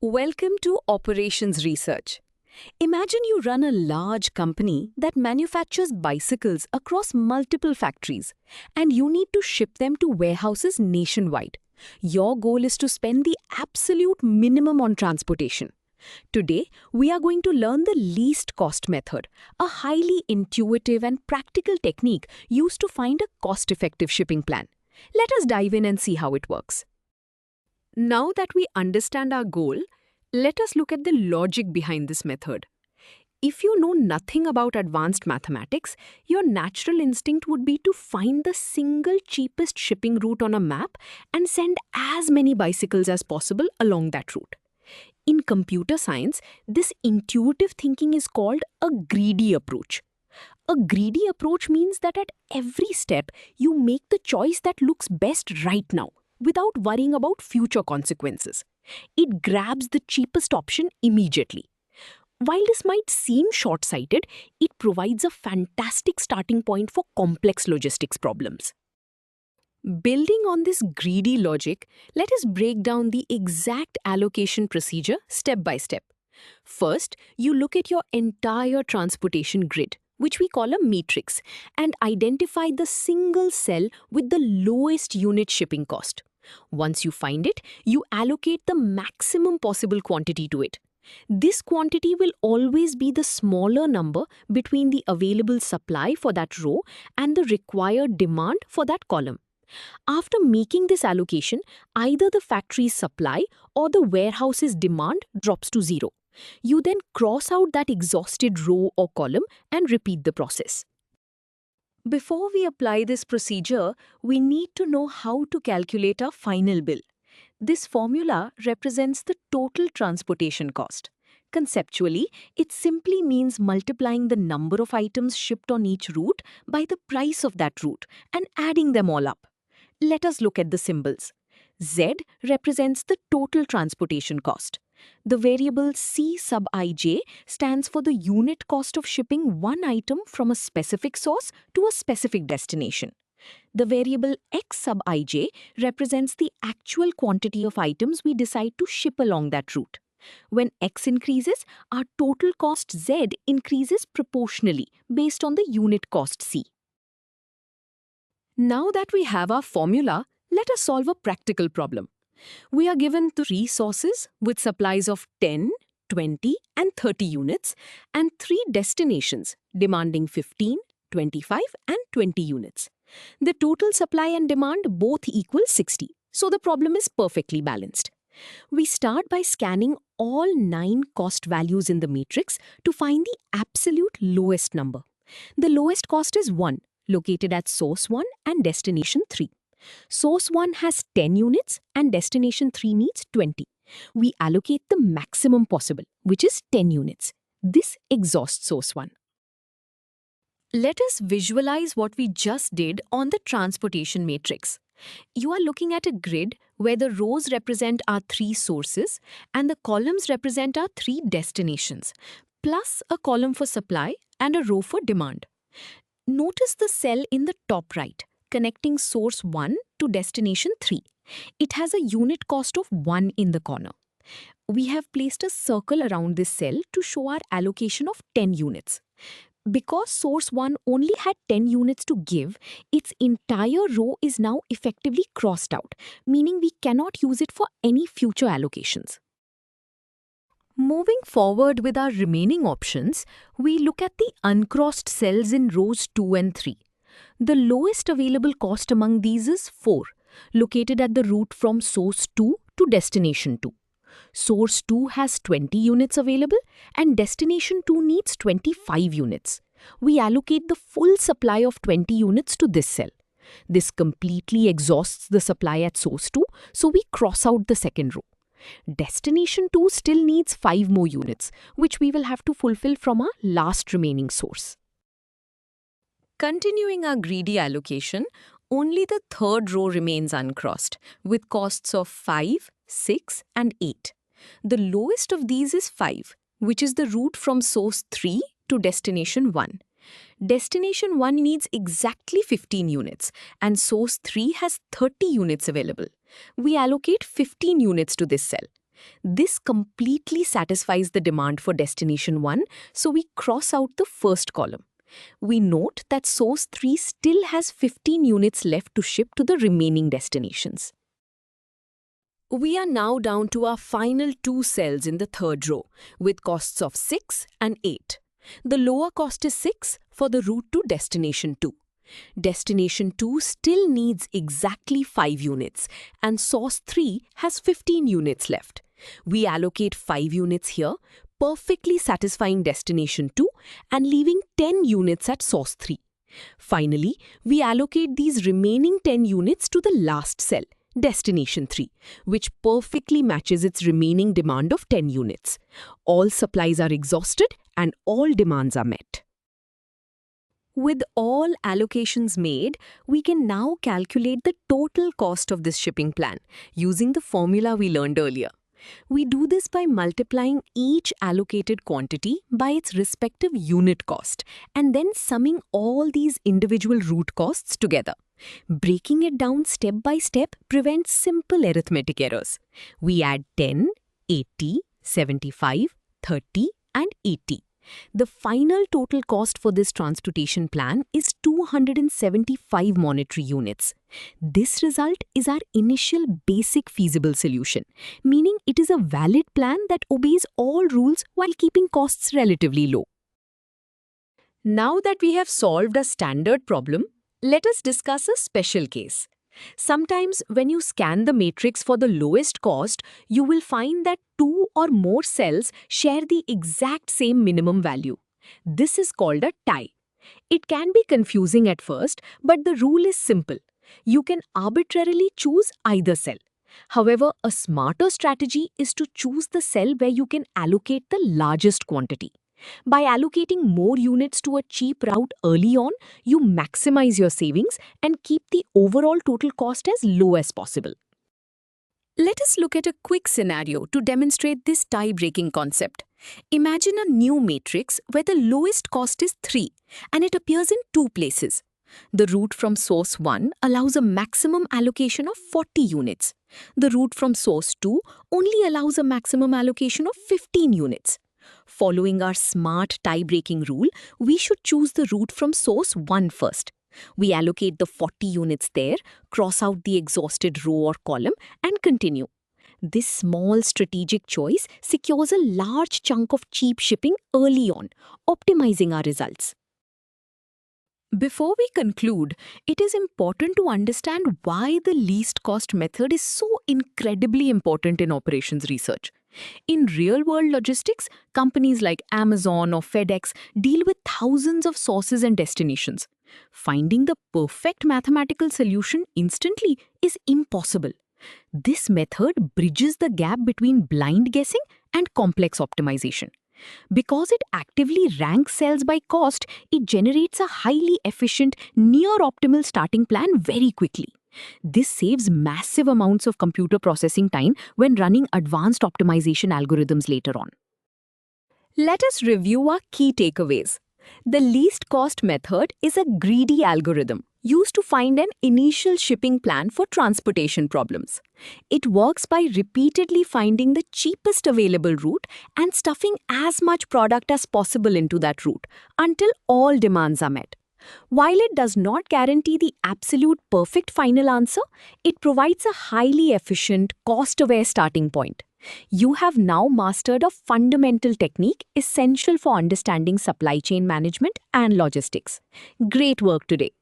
Welcome to Operations Research. Imagine you run a large company that manufactures bicycles across multiple factories, and you need to ship them to warehouses nationwide. Your goal is to spend the absolute minimum on transportation. Today, we are going to learn the least cost method, a highly intuitive and practical technique used to find a cost-effective shipping plan. Let us dive in and see how it works. Now that we understand our goal, let us look at the logic behind this method. If you know nothing about advanced mathematics, your natural instinct would be to find the single cheapest shipping route on a map and send as many bicycles as possible along that route. In computer science, this intuitive thinking is called a greedy approach. A greedy approach means that at every step, you make the choice that looks best right now, without worrying about future consequences. It grabs the cheapest option immediately. While this might seem short-sighted, it provides a fantastic starting point for complex logistics problems. Building on this greedy logic, let us break down the exact allocation procedure step by step. First, you look at your entire transportation grid, which we call a matrix, and identify the single cell with the lowest unit shipping cost. Once you find it, you allocate the maximum possible quantity to it. This quantity will always be the smaller number between the available supply for that row and the required demand for that column. After making this allocation, either the factory's supply or the warehouse's demand drops to zero. You then cross out that exhausted row or column and repeat the process. Before we apply this procedure, we need to know how to calculate our final bill. This formula represents the total transportation cost. Conceptually, it simply means multiplying the number of items shipped on each route by the price of that route and adding them all up. Let us look at the symbols. Z represents the total transportation cost. The variable C sub ij stands for the unit cost of shipping one item from a specific source to a specific destination. The variable X sub ij represents the actual quantity of items we decide to ship along that route. When X increases, our total cost Z increases proportionally based on the unit cost C. Now that we have our formula, let us solve a practical problem. We are given 3 sources with supplies of 10, 20, and 30 units, and 3 destinations demanding 15, 25, and 20 units. The total supply and demand both equal 60, so the problem is perfectly balanced. We start by scanning all 9 cost values in the matrix to find the absolute lowest number. The lowest cost is 1, located at source 1 and destination 3. Source 1 has 10 units and destination 3 needs 20. We allocate the maximum possible, which is 10 units. This exhausts source 1. Let us visualize what we just did on the transportation matrix. You are looking at a grid where the rows represent our 3 sources and the columns represent our 3 destinations, plus a column for supply and a row for demand. Notice the cell in the top right, connecting source 1 to destination 3. It has a unit cost of 1 in the corner. We have placed a circle around this cell to show our allocation of 10 units. Because source 1 only had 10 units to give, its entire row is now effectively crossed out, meaning we cannot use it for any future allocations. Moving forward with our remaining options, we look at the uncrossed cells in rows 2 and 3. The lowest available cost among these is 4, located at the route from source 2 to destination 2. Source 2 has 20 units available and destination 2 needs 25 units. We allocate the full supply of 20 units to this cell. This completely exhausts the supply at source 2, so we cross out the second row. Destination 2 still needs 5 more units, which we will have to fulfill from our last remaining source. Continuing our greedy allocation, only the third row remains uncrossed, with costs of 5, 6, and 8. The lowest of these is 5, which is the route from source 3 to destination 1. Destination 1 needs exactly 15 units, and source 3 has 30 units available. We allocate 15 units to this cell. This completely satisfies the demand for destination 1, so we cross out the first column. We note that source 3 still has 15 units left to ship to the remaining destinations. We are now down to our final two cells in the third row, with costs of 6 and 8. The lower cost is 6 for the route to destination 2. Destination 2 still needs exactly 5 units, and source 3 has 15 units left. We allocate 5 units here, perfectly satisfying destination 2 and leaving 10 units at source 3. Finally, we allocate these remaining 10 units to the last cell, destination 3, which perfectly matches its remaining demand of 10 units. All supplies are exhausted and all demands are met. With all allocations made, we can now calculate the total cost of this shipping plan using the formula we learned earlier. We do this by multiplying each allocated quantity by its respective unit cost and then summing all these individual route costs together. Breaking it down step by step prevents simple arithmetic errors. We add 10, 80, 75, 30 and 80. The final total cost for this transportation plan is 275 monetary units. This result is our initial basic feasible solution, meaning it is a valid plan that obeys all rules while keeping costs relatively low. Now that we have solved a standard problem, let us discuss a special case. Sometimes when you scan the matrix for the lowest cost, you will find that 2 or more cells share the exact same minimum value. This is called a tie. It can be confusing at first, but the rule is simple. You can arbitrarily choose either cell. However, a smarter strategy is to choose the cell where you can allocate the largest quantity. By allocating more units to a cheap route early on, you maximize your savings and keep the overall total cost as low as possible. Let us look at a quick scenario to demonstrate this tie-breaking concept. Imagine a new matrix where the lowest cost is 3 and it appears in 2 places. The route from source 1 allows a maximum allocation of 40 units. The route from source 2 only allows a maximum allocation of 15 units. Following our smart tie-breaking rule, we should choose the route from source 1 first. We allocate the 40 units there, cross out the exhausted row or column, and continue. This small strategic choice secures a large chunk of cheap shipping early on, optimizing our results. Before we conclude, it is important to understand why the least cost method is so incredibly important in operations research. In real-world logistics, companies like Amazon or FedEx deal with thousands of sources and destinations. Finding the perfect mathematical solution instantly is impossible. This method bridges the gap between blind guessing and complex optimization. Because it actively ranks cells by cost, it generates a highly efficient, near-optimal starting plan very quickly. This saves massive amounts of computer processing time when running advanced optimization algorithms later on. Let us review our key takeaways. The least cost method is a greedy algorithm used to find an initial shipping plan for transportation problems. It works by repeatedly finding the cheapest available route and stuffing as much product as possible into that route until all demands are met. While it does not guarantee the absolute perfect final answer, it provides a highly efficient, cost-aware starting point. You have now mastered a fundamental technique essential for understanding supply chain management and logistics. Great work today.